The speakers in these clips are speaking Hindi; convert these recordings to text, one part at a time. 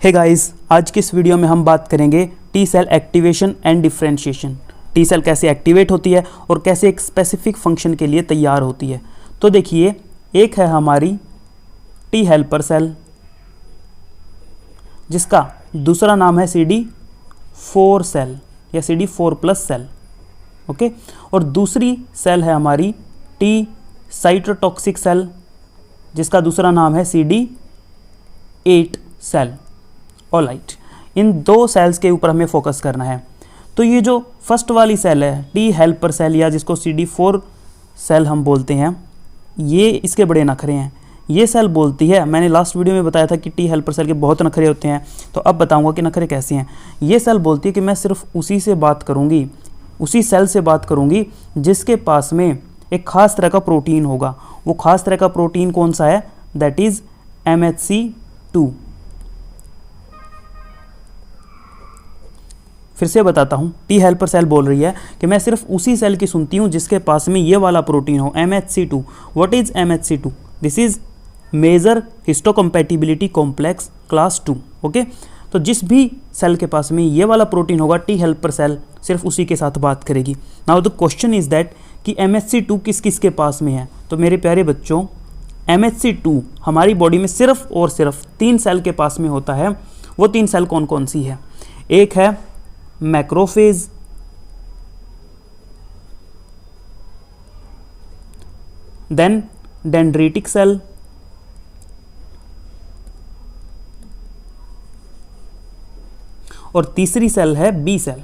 हे गाइस, आज की इस वीडियो में हम बात करेंगे T cell activation and differentiation. T cell कैसे एक्टिवेट होती है और कैसे एक स्पेसिफिक फंक्शन के लिए तैयार होती है। तो देखिए, एक है हमारी टी हेल्पर सेल जिसका दूसरा नाम है CD4 सेल या CD4+ सेल, ओके। और दूसरी सेल है हमारी टी साइटोटॉक्सिक सेल जिसका दूसरा नाम है CD8 सेल। ऑलराइट, इन दो सेल्स के ऊपर हमें फोकस करना है। तो ये जो फर्स्ट वाली सेल है टी हेल्पर सेल या जिसको CD4 सेल हम बोलते हैं, ये इसके बड़े नखरे हैं। ये सेल बोलती है, मैंने लास्ट वीडियो में बताया था कि टी हेल्पर सेल के बहुत नखरे होते हैं, तो अब बताऊंगा कि नखरे कैसे हैं। ये सेल बोलती है कि मैं सिर्फ उसी से बात करूंगी, उसी सेल से बात करूंगी जिसके पास में एक खास तरह का प्रोटीन होगा। वो खास तरह का प्रोटीन कौन सा है? That is MHC2। फिर से बताता हूँ, टी हेल्पर सेल बोल रही है कि मैं सिर्फ उसी सेल की सुनती हूँ जिसके पास में ये वाला प्रोटीन हो, MHC2। What is MHC2? This is major histocompatibility complex class 2, okay. तो जिस भी सेल के पास में ये वाला प्रोटीन होगा, टी हेल्पर सेल सिर्फ उसी के साथ बात करेगी। Now the question is that कि MHC2 किस किस के पास में है। तो मेरे प्यारे बच्चों, MHC2 हमारी बॉडी में सिर्फ और सिर्फ 3 सेल के पास में होता है। वो 3 सेल कौन कौन सी है? एक है मैक्रोफेज, देन डेंड्रिटिक सेल, और तीसरी सेल है बी सेल।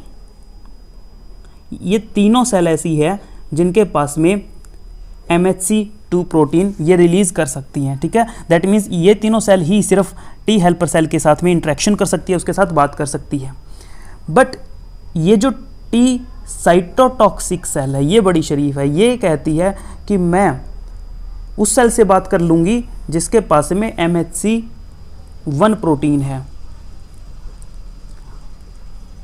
ये तीनों सेल ऐसी है जिनके पास में MHC2 प्रोटीन ये रिलीज कर सकती हैं, ठीक है। दैट मीन्स ये तीनों सेल ही सिर्फ टी हेल्पर सेल के साथ में इंटरेक्शन कर सकती है, उसके साथ बात कर सकती है। बट ये जो टी साइटोटॉक्सिक सेल है, ये बड़ी शरीफ है। ये कहती है कि मैं उस सेल से बात कर लूँगी जिसके पास में MHC1 प्रोटीन है,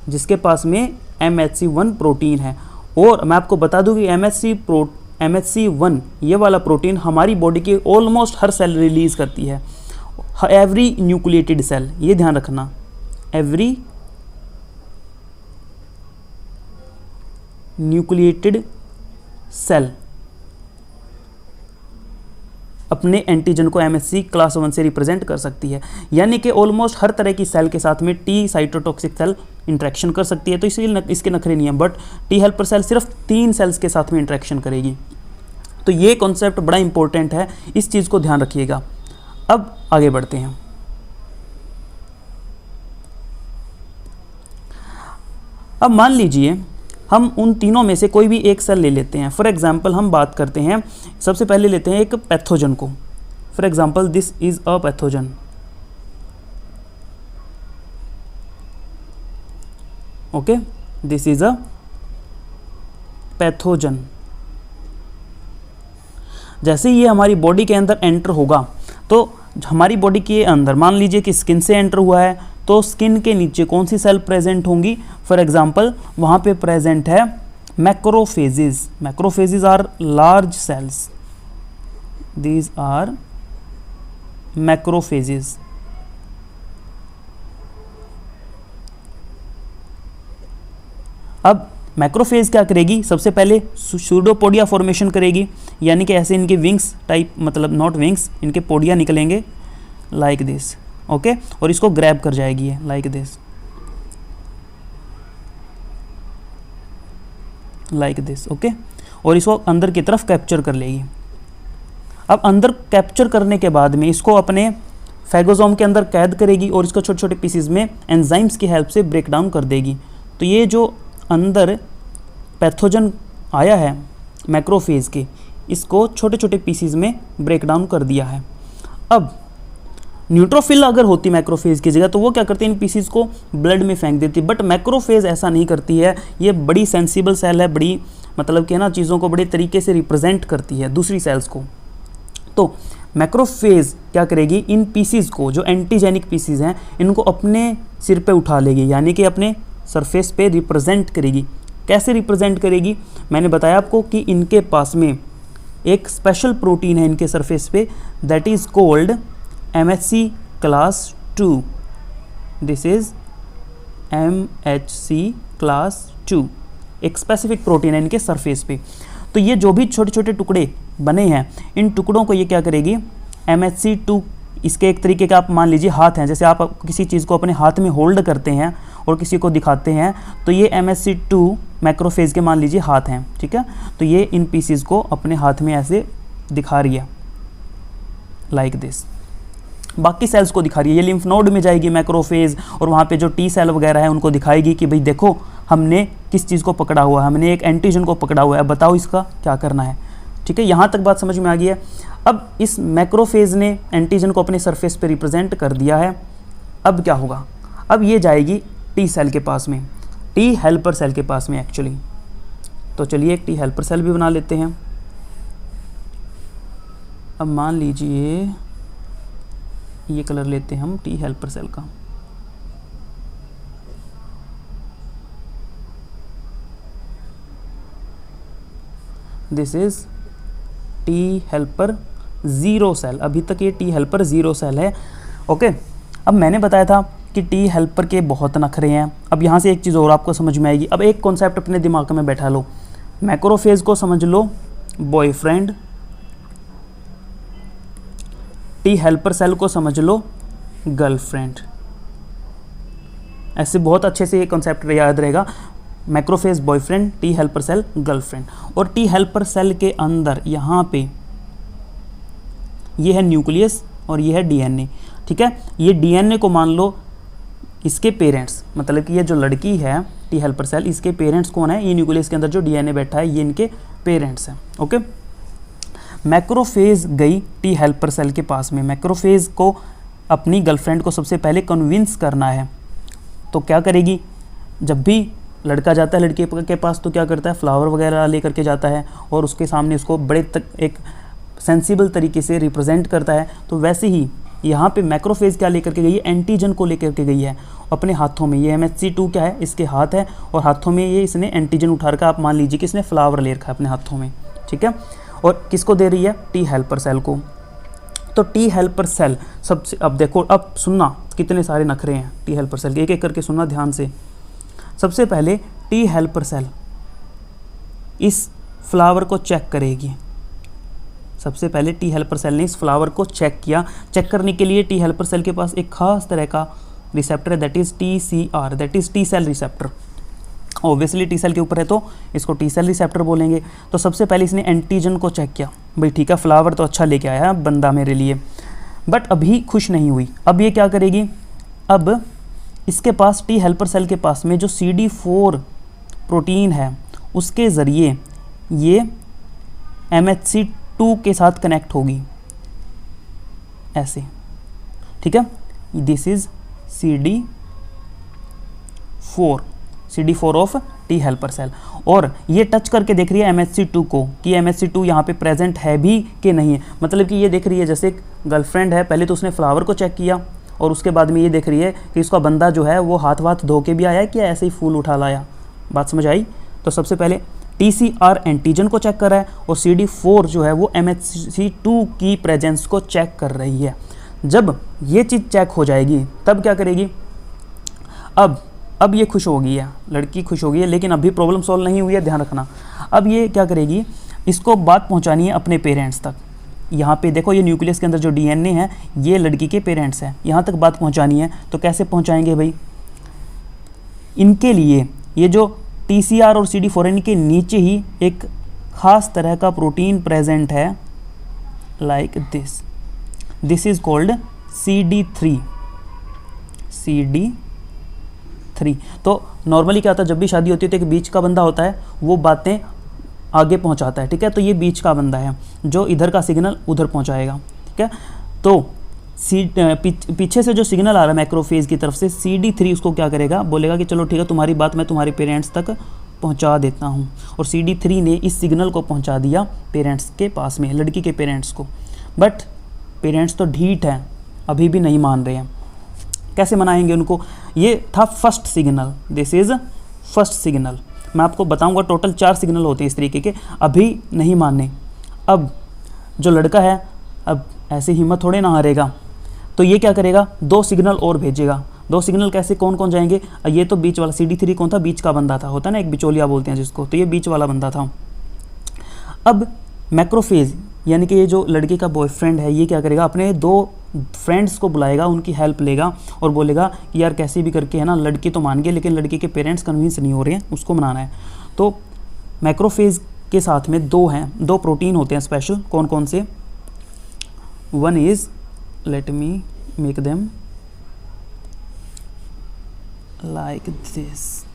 जिसके पास में MHC1 प्रोटीन है। और मैं आपको बता दूं कि MHC1 ये वाला प्रोटीन हमारी बॉडी की ऑलमोस्ट हर सेल रिलीज करती है। एवरी न्यूक्लिएटेड सेल, ये ध्यान रखना, एवरी न्यूक्लिएटेड सेल अपने एंटीजन को MHC क्लास 1 से रिप्रेजेंट कर सकती है। यानी कि ऑलमोस्ट हर तरह की सेल के साथ में टी साइटोटॉक्सिक सेल इंटरेक्शन कर सकती है। तो इसलिए इसके नखरे नहीं है। बट टी हेल्पर सेल सिर्फ 3 सेल्स के साथ में इंटरेक्शन करेगी। तो ये कॉन्सेप्ट बड़ा इंपॉर्टेंट है, इस चीज़ को ध्यान रखिएगा। अब आगे बढ़ते हैं। अब मान लीजिए हम उन तीनों में से कोई भी एक सेल ले लेते हैं। फॉर एग्जाम्पल हम बात करते हैं, सबसे पहले लेते हैं एक पैथोजन को। For example this is a pathogen, okay, this is a pathogen. जैसे ये हमारी बॉडी के अंदर एंटर होगा, तो हमारी बॉडी के अंदर मान लीजिए कि स्किन से एंटर हुआ है, तो स्किन के नीचे कौन सी सेल प्रेजेंट होंगी? फॉर एग्जाम्पल वहाँ पे प्रेजेंट है macrophages. Macrophages are large cells, these are macrophages. अब मैक्रोफेज क्या करेगी? सबसे पहले सूडोपोडिया फॉर्मेशन करेगी, यानी कि ऐसे इनके विंग्स टाइप, मतलब नॉट विंग्स, इनके पोडिया निकलेंगे लाइक दिस, ओके। और इसको ग्रैब कर जाएगी like this, like this, okay. और इसको अंदर की तरफ कैप्चर कर लेगी। अब अंदर कैप्चर करने के बाद में इसको अपने फैगोसोम के अंदर कैद करेगी और इसको छोटे छोटे पीसीज में एंजाइम्स की हेल्प से ब्रेक डाउन कर देगी। तो ये जो अंदर पैथोजन आया है मैक्रोफेज के, इसको छोटे छोटे पीसीज में ब्रेक डाउन कर दिया है। अब न्यूट्रोफिल अगर होती मैक्रोफेज की जगह, तो वो क्या करती है? इन पीसीज को ब्लड में फेंक देती। बट मैक्रोफेज ऐसा नहीं करती है। ये बड़ी सेंसिबल सेल है, बड़ी मतलब कि ना चीज़ों को बड़े तरीके से रिप्रेजेंट करती है दूसरी सेल्स को। तो मैक्रोफेज क्या करेगी? इन पीसीज को, जो एंटीजेनिक पीसीज हैं, इनको अपने सिर पे उठा लेगी, यानी कि अपने सरफेस पे रिप्रेजेंट करेगी। कैसे रिप्रेजेंट करेगी? मैंने बताया आपको कि इनके पास में एक स्पेशल प्रोटीन है इनके सरफेस पे, that is called MHC class 2, this is MHC class 2, एक स्पेसिफिक प्रोटीन है इनके सरफेस पे। तो ये जो भी छोटे छोटे टुकड़े बने हैं, इन टुकड़ों को ये क्या करेगी, MHC2, इसके एक तरीके का आप मान लीजिए हाथ हैं, जैसे आप किसी चीज़ को अपने हाथ में होल्ड करते हैं और किसी को दिखाते हैं, तो ये MHC2 मैक्रोफेज के मान लीजिए हाथ हैं, ठीक है। तो ये इन पीसीज को अपने हाथ में ऐसे दिखा रही है, लाइक दिस। बाकी सेल्स को दिखा रही है, ये लिम्फ नोड में जाएगी मैक्रोफेज, और वहाँ पे जो टी सेल वगैरह है उनको दिखाएगी कि भाई देखो हमने किस चीज़ को पकड़ा हुआ है, हमने एक एंटीजन को पकड़ा हुआ है, बताओ इसका क्या करना है, ठीक है। यहाँ तक बात समझ में आ गई है। अब इस मैक्रोफेज ने एंटीजन को अपने सरफेस पे रिप्रेजेंट कर दिया है। अब क्या होगा, अब ये जाएगी टी सेल के पास में, टी हेल्पर सेल के पास में एक्चुअली। तो चलिए एक टी हेल्पर सेल भी बना लेते हैं। अब मान लीजिए ये कलर लेते हैं हम टी हेल्पर सेल का। This is T helper 0 cell, अभी तक ये टी हेल्पर 0 सेल है, ओके। अब मैंने बताया था कि टी हेल्पर के बहुत नखरे हैं। अब यहाँ से एक चीज़ और आपको समझ में आएगी। अब एक कॉन्सेप्ट अपने दिमाग में बैठा लो, मैक्रोफेज को समझ लो बॉयफ्रेंड, टी हेल्पर सेल को समझ लो गर्लफ्रेंड। ऐसे बहुत अच्छे से ये कॉन्सेप्ट याद रहेगा, macrophage boyfriend, T helper cell girlfriend. और टी हेल्पर सेल के अंदर यहाँ पे ये है न्यूक्लियस और ये है डीएनए, ठीक है। ये डीएनए को मान लो इसके पेरेंट्स, मतलब कि ये जो लड़की है टी हेल्पर सेल, इसके पेरेंट्स कौन है, ये न्यूक्लियस के अंदर जो डीएनए बैठा है ये इनके पेरेंट्स हैं, ओके। मैक्रोफेज गई टी हेल्पर सेल के पास में, मैक्रोफेज को अपनी गर्लफ्रेंड को सबसे पहले कन्विंस करना है। तो क्या करेगी, जब भी लड़का जाता है लड़की के पास तो क्या करता है, फ्लावर वगैरह लेकर के जाता है और उसके सामने उसको बड़े तक एक सेंसिबल तरीके से रिप्रेजेंट करता है। तो वैसे ही यहाँ पे मैक्रोफेज क्या लेकर के गई है, एंटीजन को लेकर के गई है अपने हाथों में। ये MHC2 क्या है, इसके हाथ है, और हाथों में ये इसने एंटीजन उठा रखा, आप मान लीजिए कि इसने फ्लावर ले रखा है अपने हाथों में, ठीक है। और किसको दे रही है, टी हेल्पर सेल को। तो टी हेल्पर सेल सबसे, अब देखो, अब सुनना कितने सारे नखरे हैं टी हेल्पर सेल के, एक एक करके सुनना ध्यान से। सबसे पहले टी हेल्पर सेल इस फ्लावर को चेक करेगी। सबसे पहले टी हेल्पर सेल ने इस फ्लावर को चेक किया। चेक करने के लिए टी हेल्पर सेल के पास एक खास तरह का रिसेप्टर है, that is TCR, that is T cell receptor. Obviously T cell के ऊपर है तो इसको टी सेल रिसेप्टर बोलेंगे। तो सबसे पहले इसने एंटीजन को चेक किया, भाई ठीक है फ्लावर तो अच्छा लेके आया है बंदा मेरे लिए, बट अभी खुश नहीं हुई। अब ये क्या करेगी, अब इसके पास टी हेल्पर सेल के पास में जो CD4 प्रोटीन है उसके ज़रिए ये MHC2 के साथ कनेक्ट होगी ऐसे, ठीक है। This is CD4 of T helper cell, और ये टच करके देख रही है MHC2 को कि MHC2 यहाँ पे प्रेजेंट है भी कि नहीं है। मतलब कि ये देख रही है जैसे गर्लफ्रेंड है, पहले तो उसने फ्लावर को चेक किया और उसके बाद में ये देख रही है कि इसका बंदा जो है वो हाथ वाथ धो के भी आया है कि ऐसे ही फूल उठा लाया। बात समझ आई। तो सबसे पहले TCR एंटीजन को चेक कर रहा है और CD4 जो है वो MHC2 की प्रेजेंस को चेक कर रही है। जब ये चीज़ चेक हो जाएगी तब क्या करेगी, अब ये खुश हो गई है, लड़की खुश हो गई है, लेकिन अभी प्रॉब्लम सॉल्व नहीं हुई है, ध्यान रखना। अब ये क्या करेगी, इसको बात पहुंचानी है अपने पेरेंट्स तक। यहाँ पे देखो ये न्यूक्लियस के अंदर जो DNA है ये लड़की के पेरेंट्स हैं, यहाँ तक बात पहुँचानी है। तो कैसे पहुँचाएंगे भाई, इनके लिए ये जो TCR और CD4 इनके नीचे ही एक खास तरह का प्रोटीन प्रेजेंट है, like this is called CD3। तो नॉर्मली क्या होता है, जब भी शादी होती है तो एक बीच का बंदा होता है, वो बातें आगे पहुंचाता है, ठीक है। तो ये बीच का बंदा है जो इधर का सिग्नल उधर पहुंचाएगा, ठीक है। तो पीछे से जो सिग्नल आ रहा है मैक्रोफेज की तरफ से, CD3 उसको क्या करेगा, बोलेगा कि चलो ठीक है तुम्हारी बात मैं तुम्हारे पेरेंट्स तक पहुंचा देता हूं। और CD3 ने इस सिग्नल को पहुंचा दिया पेरेंट्स के पास में, लड़की के पेरेंट्स को। बट पेरेंट्स तो ढीठ हैं, अभी भी नहीं मान रहे हैं। कैसे मनाएंगे उनको, ये था first signal, this is first signal. मैं आपको बताऊंगा टोटल 4 सिग्नल होते हैं इस तरीके के, अभी नहीं माने। अब जो लड़का है अब ऐसे हिम्मत थोड़े ना हारेगा, तो ये क्या करेगा, 2 सिग्नल और भेजेगा। दो सिग्नल कैसे कौन कौन जाएंगे, ये तो बीच वाला CD3 कौन था, बीच का बंदा था, होता है ना एक बिचौलिया बोलते हैं जिसको, तो ये बीच वाला बंदा था। अब मैक्रोफेज यानी कि ये जो लड़के का बॉयफ्रेंड है, ये क्या करेगा, अपने दो फ्रेंड्स को बुलाएगा, उनकी हेल्प लेगा और बोलेगा कि यार कैसे भी करके है ना, लड़की तो मान गए लेकिन लड़के के पेरेंट्स कन्विंस नहीं हो रहे हैं, उसको मनाना है। तो मैक्रोफेज के साथ में दो प्रोटीन होते हैं स्पेशल, कौन कौन से, one is, let me make them like this.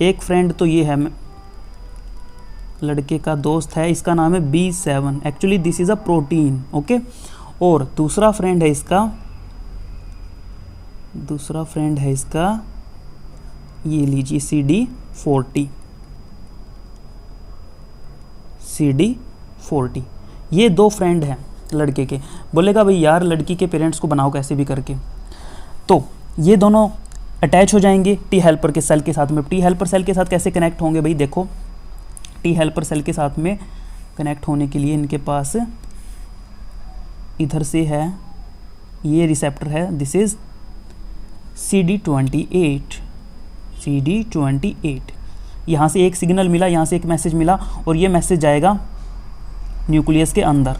एक फ्रेंड तो ये है, लड़के का दोस्त है, इसका नाम है B7, actually this is a protein, okay. और दूसरा फ्रेंड है इसका, ये लीजिए CD40। ये दो फ्रेंड हैं लड़के के, बोलेगा भाई यार लड़की के पेरेंट्स को बनाओ कैसे भी करके, तो ये दोनों अटैच हो जाएंगे टी हेल्पर के सेल के साथ में। टी हेल्पर सेल के साथ कैसे कनेक्ट होंगे भाई, देखो टी हेल्पर सेल के साथ में कनेक्ट होने के लिए इनके पास इधर से है ये रिसेप्टर है, दिस इज CD28। यहाँ से एक सिग्नल मिला, यहाँ से एक मैसेज मिला और ये मैसेज जाएगा न्यूक्लियस के अंदर।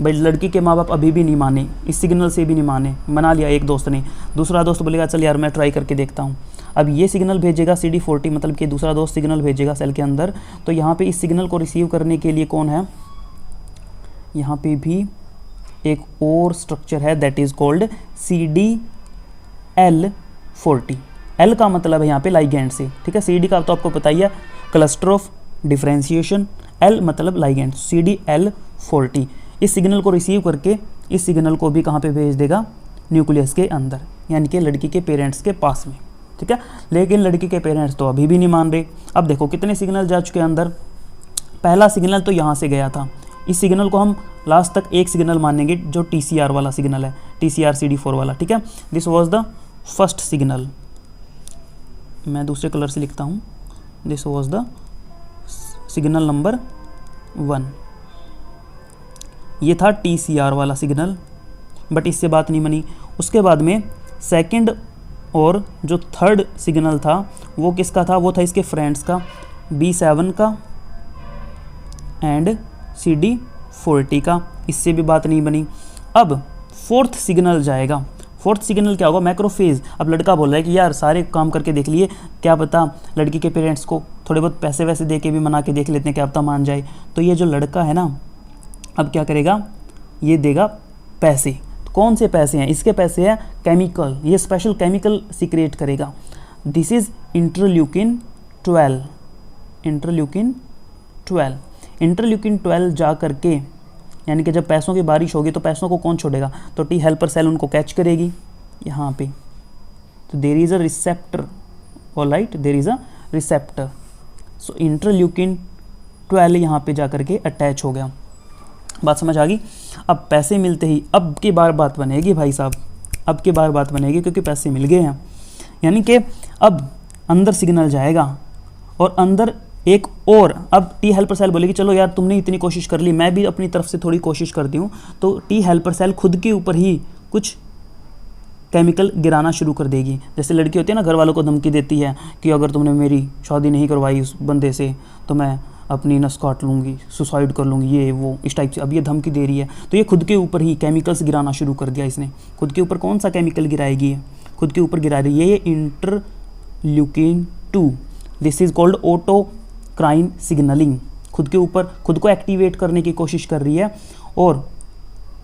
भाई लड़की के माँ बाप अभी भी नहीं माने, इस सिग्नल से भी नहीं माने, मना लिया एक दोस्त ने, दूसरा दोस्त बोलेगा चल यार मैं ट्राई करके देखता हूँ। अब ये सिग्नल भेजेगा CD40, मतलब कि दूसरा दोस्त सिग्नल भेजेगा सेल के अंदर, तो यहाँ पे इस सिग्नल को रिसीव करने के लिए कौन है, यहाँ पे भी एक और स्ट्रक्चर है that is called CDL40। L का मतलब है यहाँ पे लाइगेंड से, ठीक है। CD का तो आपको पता ही है, क्लस्टर ऑफ डिफ्रेंशिएशन, L मतलब लाइगेंड, CDL40। इस सिग्नल को रिसीव करके इस सिग्नल को भी कहाँ पे भेज देगा, न्यूक्लियस के अंदर, यानी कि लड़की के पेरेंट्स के पास में, ठीक है। लेकिन लड़की के पेरेंट्स तो अभी भी नहीं मान रहे। अब देखो कितने सिग्नल जा चुके हैं अंदर, पहला सिग्नल तो यहाँ से गया था, इस सिग्नल को हम लास्ट तक एक सिग्नल मानेंगे जो TCR वाला सिग्नल है, TCR CD4 वाला, ठीक है। This was the first signal, मैं दूसरे कलर से लिखता हूँ, this was the signal number 1, ये था TCR वाला सिग्नल, बट इससे बात नहीं बनी। उसके बाद में सेकंड और जो थर्ड सिग्नल था वो किसका था, वो था इसके फ्रेंड्स का, B7 का एंड CD40 का, इससे भी बात नहीं बनी। अब फोर्थ सिग्नल जाएगा, फोर्थ सिग्नल क्या होगा, मैक्रोफेज। अब लड़का बोल रहा है कि यार सारे काम करके देख लिए, क्या पता लड़की के पेरेंट्स को थोड़े बहुत पैसे वैसे दे के भी मना के देख लेते हैं, क्या पता मान जाए। तो ये जो लड़का है ना, अब क्या करेगा, ये देगा पैसे। तो कौन से पैसे हैं, इसके पैसे हैं केमिकल, ये स्पेशल केमिकल सीक्रेट करेगा, दिस इज इंटरल्यूकिन 12। इंटरल्यूकिन 12 जा करके, यानी कि जब पैसों की बारिश होगी तो पैसों को कौन छोड़ेगा, तो टी हेल्पर सेल उनको कैच करेगी यहाँ पे। तो there is a receptor, alright, there is a receptor. So interleukin 12 यहाँ पे जा करके अटैच हो गया। बात समझ आ गई। अब पैसे मिलते ही अब की बार बात बनेगी भाई साहब, अब की बार बात बनेगी क्योंकि पैसे मिल गए हैं। यानी कि अब अंदर सिग्नल जाएगा और अंदर एक और, अब टी हेल्पर सेल बोलेगी चलो यार तुमने इतनी कोशिश कर ली, मैं भी अपनी तरफ से थोड़ी कोशिश करती हूँ। तो टी हेल्पर सेल खुद के ऊपर ही कुछ केमिकल गिराना शुरू कर देगी। जैसे लड़की होती है ना, घर वालों को धमकी देती है कि अगर तुमने मेरी शादी नहीं करवाई उस बंदे से तो मैं अपनी नस काट लूँगी, सुसाइड कर लूँगी, ये वो इस टाइप से। अब ये धमकी दे रही है, तो ये खुद के ऊपर ही केमिकल्स गिराना शुरू कर दिया इसने। खुद के ऊपर कौन सा केमिकल गिराएगी, खुद के ऊपर गिरा रही है ये interleukin 2। This is called autocrine signalling. खुद के ऊपर खुद को एक्टिवेट करने की कोशिश कर रही है और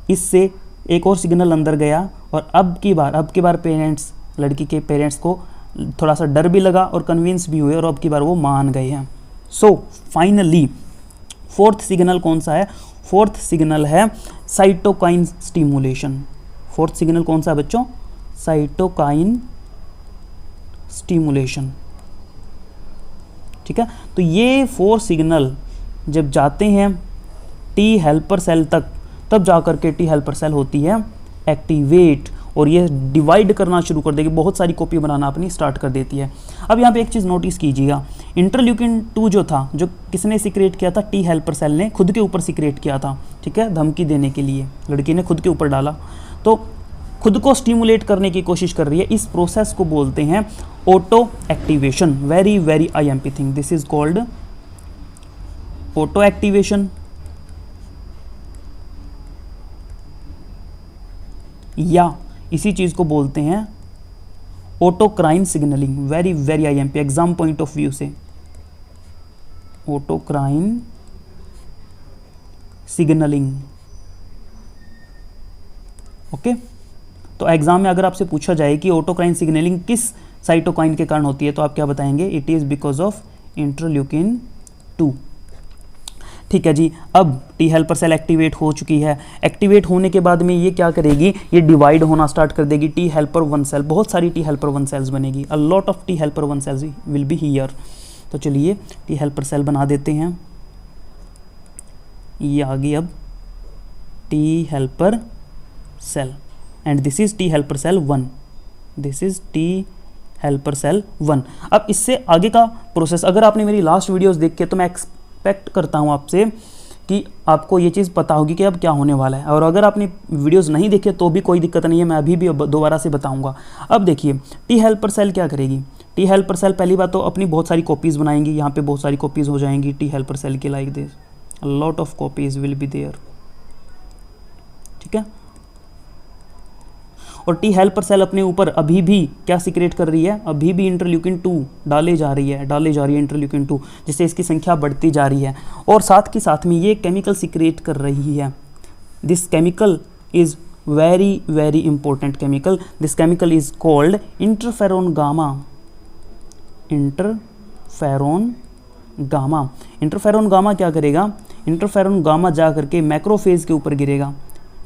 इससे एक और सिग्नल अंदर गया। और अब की बार पेरेंट्स, लड़की के पेरेंट्स को थोड़ा सा डर भी लगा और कन्विंस भी हुए और अब की बार वो मान गए हैं। सो फाइनली फोर्थ सिग्नल कौन सा है, फोर्थ सिग्नल है साइटोकाइन स्टिमुलेशन। फोर्थ सिग्नल कौन सा है बच्चों, साइटोकाइन स्टिमुलेशन, ठीक है। तो ये 4 सिग्नल जब जाते हैं टी हेल्पर सेल तक, तब जाकर के टी हेल्पर सेल होती है एक्टिवेट और ये डिवाइड करना शुरू कर देगी, बहुत सारी कॉपी बनाना अपनी स्टार्ट कर देती है। अब यहाँ पे एक चीज़ नोटिस कीजिएगा, इंटरल्यूकिन 2 जो था, जो किसने सीक्रेट किया था, टी हेल्पर सेल ने खुद के ऊपर सीक्रेट किया था, ठीक है, धमकी देने के लिए लड़की ने खुद के ऊपर डाला। तो खुद को स्टिमुलेट करने की कोशिश कर रही है, इस प्रोसेस को बोलते हैं auto activation. Very very IMP thing, this is called auto activation या इसी चीज को बोलते हैं autocrine signalling. Very very IMP exam point of view से, ऑटोक्राइन सिग्नलिंग। ओके, तो एग्जाम में अगर आपसे पूछा जाए कि ऑटोक्राइन सिग्नलिंग किस साइटोकाइन के कारण होती है, तो आप क्या बताएंगे? It is because of interleukin 2। ठीक है जी, अब टी हेल्पर सेल एक्टिवेट हो चुकी है। एक्टिवेट होने के बाद में ये क्या करेगी? ये डिवाइड होना स्टार्ट कर देगी। टी हेल्पर 1 सेल, बहुत सारी टी हेल्पर 1 सेल्स बनेगी। A lot of T helper 1 cells will be here. तो चलिए टी हेल्पर सेल बना देते हैं। ये आ गई अब T helper cell and this is T helper cell 1, this is T helper cell 1। अब इससे आगे का प्रोसेस अगर आपने मेरी लास्ट वीडियोस देखी है तो मैं एक्सपेक्ट करता हूँ आपसे कि आपको ये चीज़ पता होगी कि अब क्या होने वाला है, और अगर आपने वीडियोस नहीं देखे तो भी कोई दिक्कत नहीं है, मैं अभी भी दोबारा से बताऊंगा। अब देखिए टी हेल्पर सेल क्या करेगी? टी हेल्पर सेल पहली बात तो अपनी बहुत सारी कॉपीज़ बनाएंगी, यहाँ पे बहुत सारी कॉपीज़ हो जाएंगी टी हेल्पर सेल की, like this a lot of copies will be there. ठीक है, और टी हेल्पर सेल अपने ऊपर अभी भी क्या सीक्रेट कर रही है? अभी भी इंटरल्यूकिन 2 डाले जा रही है इंटरल्यूकिन 2, जिससे इसकी संख्या बढ़ती जा रही है। और साथ के साथ में ये केमिकल सीक्रेट कर रही है। This chemical is very very important chemical. This chemical is called interferon gamma. Interferon gamma, interferon gamma क्या करेगा? इंटरफेरोन गामा जा करके मैक्रोफेज के ऊपर गिरेगा।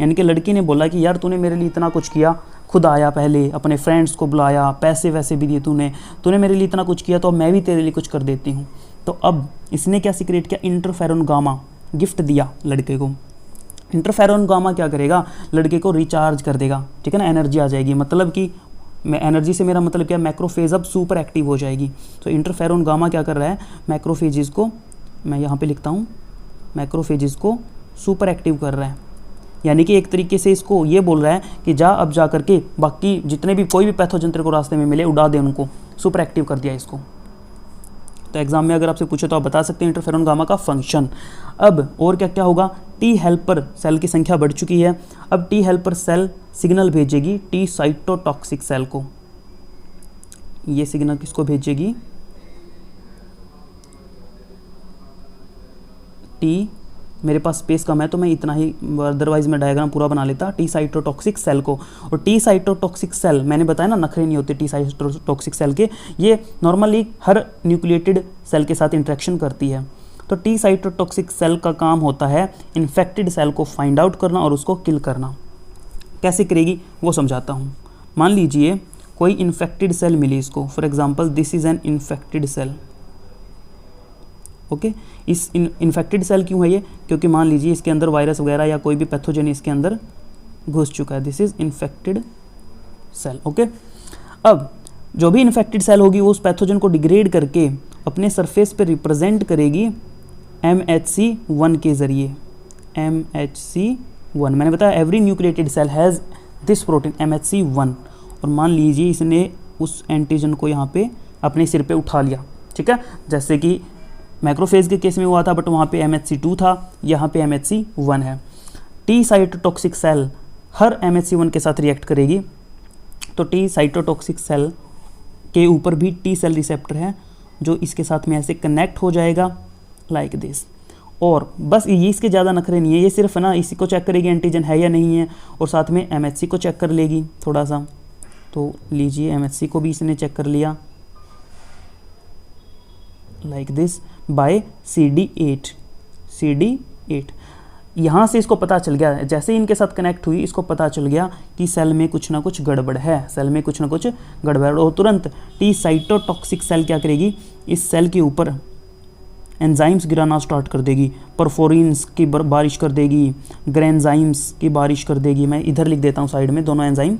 यानी कि लड़की ने बोला कि यार तूने मेरे लिए इतना कुछ किया, खुद आया पहले, अपने फ्रेंड्स को बुलाया, पैसे वैसे भी दिए तूने मेरे लिए इतना कुछ किया, तो मैं भी तेरे लिए कुछ कर देती हूँ। तो अब इसने क्या सीक्रेट किया? इंटरफेरोन गामा गिफ्ट दिया लड़के को। इंटरफेरोन गामा क्या करेगा? लड़के को रिचार्ज कर देगा। ठीक है ना, एनर्जी आ जाएगी। मतलब कि एनर्जी से मेरा मतलब क्या? मैक्रोफेज अब सुपर एक्टिव हो जाएगी। तो इंटरफेरोन गामा क्या कर रहा है? मैक्रोफेजेस को, मैं यहाँ पे लिखता हूँ, मैक्रोफेजेस को सुपर एक्टिव कर रहा है। यानी कि एक तरीके से इसको ये बोल रहा है कि जा अब जा करके बाकी जितने भी कोई भी पैथोजन तेरे को रास्ते में मिले उड़ा दे, उनको सुपर एक्टिव कर दिया इसको। तो एग्जाम में अगर आपसे पूछे तो आप बता सकते हैं इंटरफेरोन गामा का फंक्शन। अब और क्या क्या होगा? टी हेल्पर सेल की संख्या बढ़ चुकी है। अब टी हेल्पर सेल सिग्नल भेजेगी टी साइटोटॉक्सिक सेल को। ये सिग्नल किसको भेजेगी? टी, मेरे पास स्पेस कम है तो मैं इतना ही, अदरवाइज मैं डायग्राम पूरा बना लेता। टी साइटोटॉक्सिक सेल को, और टी साइटोटॉक्सिक सेल मैंने बताया ना, नखरे नहीं होते टी साइटोटॉक्सिक सेल के, ये नॉर्मली हर न्यूक्लिएटेड सेल के साथ इंटरेक्शन करती है। तो टी साइटोटॉक्सिक सेल का काम होता है इन्फेक्टेड सेल को फाइंड आउट करना और उसको किल करना। कैसे करेगी वो समझाता हूँ। मान लीजिए कोई इन्फेक्टेड सेल मिली इसको, for example this is an infected cell. Okay, इस इन्फेक्टेड सेल क्यों है ये? क्योंकि मान लीजिए इसके अंदर वायरस वगैरह या कोई भी पैथोजन इसके अंदर घुस चुका है। This is infected cell. Okay, अब जो भी इन्फेक्टेड सेल होगी वो उस पैथोजन को डिग्रेड करके अपने सरफेस पे रिप्रेजेंट करेगी MHC1 के जरिए। MHC1, मैंने बताया every nucleated cell has this protein MHC1। और मान लीजिए इसने उस एंटीजन को यहाँ पे अपने सिर पे उठा लिया। ठीक है, जैसे कि मैक्रोफेज के केस में हुआ था, बट वहाँ पे MHC2 था, यहाँ पे MHC1 है। टी साइटोटॉक्सिक सेल हर MHC1 के साथ रिएक्ट करेगी। तो टी साइटोटॉक्सिक सेल के ऊपर भी टी सेल रिसेप्टर है जो इसके साथ में ऐसे कनेक्ट हो जाएगा लाइक दिस। और बस ये इसके ज़्यादा नखरे नहीं है, ये सिर्फ ना इसी को चेक करेगी एंटीजन है या नहीं है, और साथ में MHC को चेक कर लेगी थोड़ा सा। तो लीजिए MHC को भी इसने चेक कर लिया लाइक दिस बाय CD8। यहाँ से इसको पता चल गया, जैसे इनके साथ कनेक्ट हुई इसको पता चल गया कि सेल में कुछ ना कुछ गड़बड़ है, सेल में कुछ ना कुछ गड़बड़। और तुरंत टी साइटोटॉक्सिक सेल क्या करेगी? इस सेल के ऊपर एंजाइम्स गिराना स्टार्ट कर देगी, परफोरिन्स की बारिश कर देगी, ग्रेन्जाइम्स की बारिश कर देगी। मैं इधर लिख देता हूँ साइड में दोनों एंजाइम।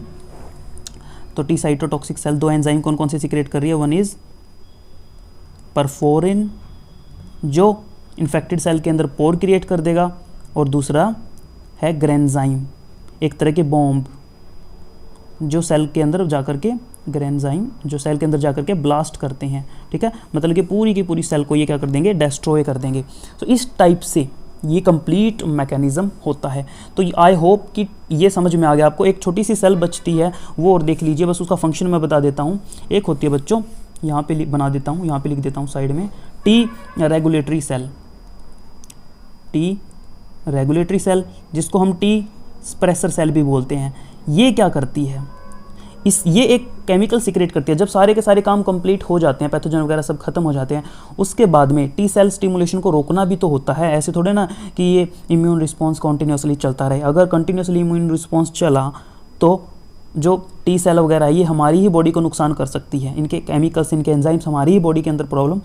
तो टी साइटोटॉक्सिक सेल दो एंजाइम कौन कौन से सीक्रेट कर रही है? वन इज परफोरिन जो इन्फेक्टेड सेल के अंदर पोर क्रिएट कर देगा, और दूसरा है ग्रेन्जाइम, एक तरह के बॉम्ब। जो सेल के अंदर जाकर के ग्रेन्जाइम जो सेल के अंदर जाकर के ब्लास्ट करते हैं, ठीक है, मतलब कि पूरी की पूरी सेल को ये क्या कर देंगे, डिस्ट्रॉय कर देंगे। तो इस टाइप से ये कंप्लीट मैकेनिज्म होता है। तो आई होप कि ये समझ में आ गया आपको। एक छोटी सी सेल बचती है वो और देख लीजिए, बस उसका फंक्शन मैं बता देता हूँ। एक होती है बच्चों, यहाँ पे बना देता हूँ, यहाँ पे लिख देता हूँ साइड में, T regulatory cell, T regulatory cell, जिसको हम टी स्प्रेसर सेल भी बोलते हैं। ये क्या करती है, ये एक केमिकल सीक्रेट करती है। जब सारे के सारे काम कंप्लीट हो जाते हैं, पैथोजन वगैरह सब खत्म हो जाते हैं, उसके बाद में टी सेल स्टिमुलेशन को रोकना भी तो होता है। ऐसे थोड़े ना कि ये इम्यून रिस्पॉन्स कॉन्टीन्यूसली चलता रहे। अगर कंटिन्यूसली इम्यून रिस्पॉन्स चला तो जो टी सेल वगैरह ये हमारी ही बॉडी को नुकसान कर सकती है। इनके केमिकल्स, इनके एंजाइम्स हमारी ही बॉडी के अंदर प्रॉब्लम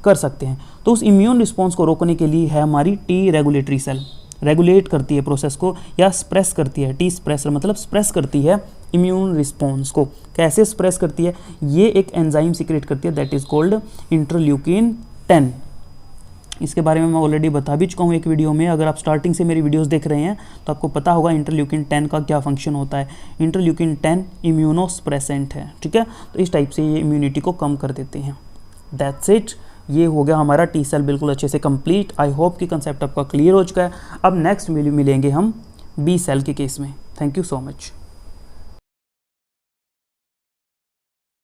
कर सकते हैं। तो उस इम्यून रिस्पॉन्स को रोकने के लिए है हमारी टी रेगुलेटरी सेल, रेगुलेट करती है प्रोसेस को या स्प्रेस करती है। टी स्प्रेसर मतलब स्प्रेस करती है इम्यून रिस्पॉन्स को। कैसे स्प्रेस करती है, ये एक एंजाइम सीक्रेट करती है, दैट इज कॉल्ड इंटरल्यूकिन 10। इसके बारे में मैं ऑलरेडी बता भी चुका हूँ एक वीडियो में। अगर आप स्टार्टिंग से मेरी वीडियोस देख रहे हैं तो आपको पता होगा इंटरल्यूकिन 10 का क्या फंक्शन होता है। इंटरल्यूकिन 10 इम्यूनोस्प्रेसेंट है, ठीक है। तो इस टाइप से ये इम्यूनिटी को कम कर देते हैं। दैट्स इट, ये हो गया हमारा टी सेल बिल्कुल अच्छे से कंप्लीट। आई होप कि कंसेप्ट आपका क्लियर हो चुका है। अब नेक्स्ट मिलेंगे हम बी सेल के केस में। Thank you so much.